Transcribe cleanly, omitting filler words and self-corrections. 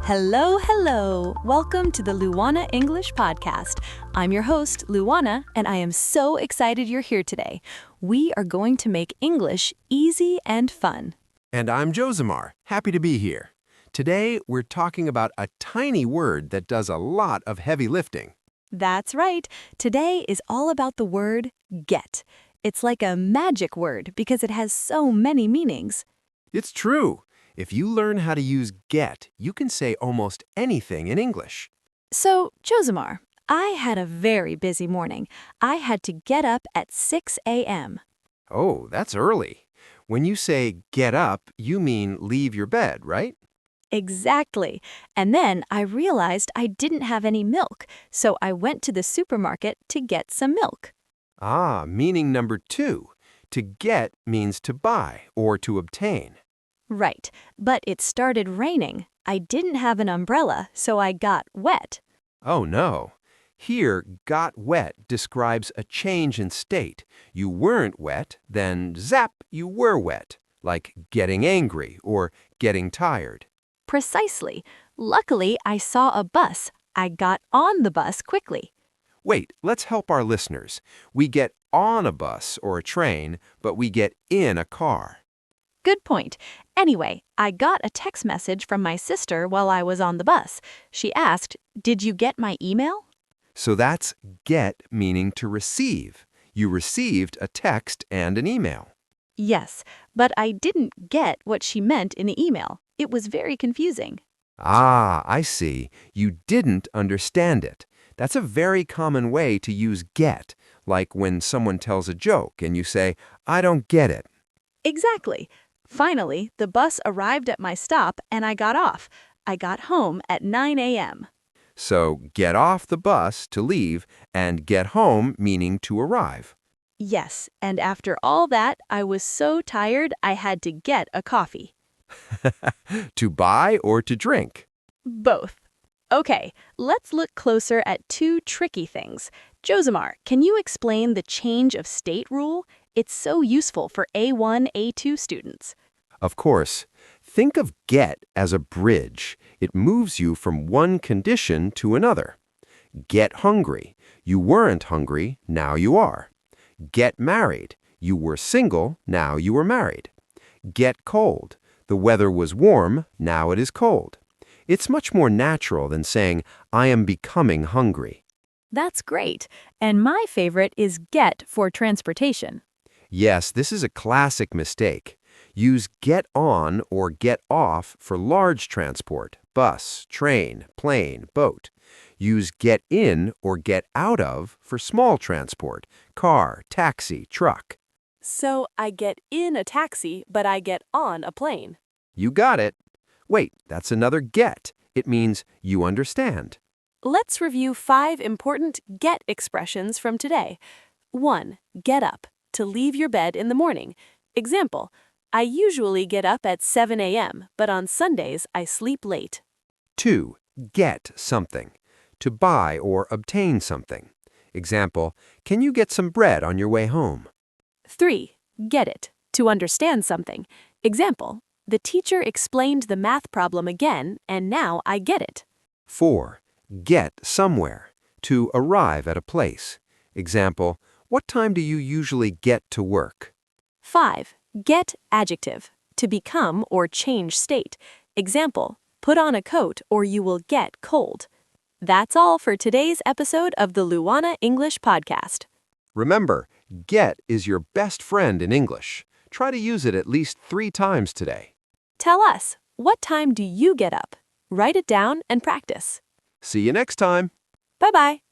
Hello, hello. Welcome to the Luana English Podcast. I'm your host, Luana, and I am so excited you're here today. We are going to make English easy and fun. And I'm Josimar, happy to be here. Today, we're talking about a tiny word that does a lot of heavy lifting. That's right. Today is all about the word get. It's like a magic word because it has so many meanings. It's true. If you learn how to use get, you can say almost anything in English. So, Josimar, I had a very busy morning. I had to get up at 6 a.m. Oh, that's early. When you say get up, you mean leave your bed, right? Exactly. And then I realized I didn't have any milk, so I went to the supermarket to get some milk. Ah, meaning number 2. To get means to buy or to obtain. Right, but it started raining. I didn't have an umbrella, so I got wet. Oh no. Here, got wet describes a change in state. You weren't wet, then zap, you were wet, like getting angry or getting tired. Precisely. Luckily, I saw a bus. I got on the bus quickly. Wait, let's help our listeners. We get on a bus or a train, but we get in a car. Good point. Anyway, I got a text message from my sister while I was on the bus. She asked, "Did you get my email?" So that's get meaning to receive. You received a text and an email. Yes, but I didn't get what she meant in the email. It was very confusing. Ah, I see. You didn't understand it. That's a very common way to use get, like when someone tells a joke and you say, "I don't get it." Exactly. Finally, the bus arrived at my stop and I got off. I got home at 9 a.m. So get off the bus to leave and get home meaning to arrive. Yes, and after all that, I was so tired I had to get a coffee. To buy or to drink? Both. Okay, let's look closer at two tricky things. Josimar, can you explain the change of state rule? It's so useful for A1, A2 students. Of course. Think of get as a bridge. It moves you from one condition to another. Get hungry. You weren't hungry, now you are. Get married. You were single, now you are married. Get cold. The weather was warm, now it is cold. It's much more natural than saying, "I am becoming hungry." That's great. And my favorite is get for transportation. Yes, this is a classic mistake. Use get on or get off for large transport, bus, train, plane, boat. Use get in or get out of for small transport, car, taxi, truck. So I get in a taxi, but I get on a plane. You got it. Wait, that's another get. It means you understand. Let's review 5 important get expressions from today. 1. Get up. To leave your bed in the morning. Example, I usually get up at 7 a.m., but on Sundays I sleep late. 2. Get something. To buy or obtain something. Example, can you get some bread on your way home? 3. Get it. To understand something. Example, the teacher explained the math problem again, and now I get it. 4. Get somewhere. To arrive at a place. Example, what time do you usually get to work? 5. Get adjective. To become or change state. Example, put on a coat or you will get cold. That's all for today's episode of the Luana English Podcast. Remember, get is your best friend in English. Try to use it at least 3 times today. Tell us, what time do you get up? Write it down and practice. See you next time. Bye-bye.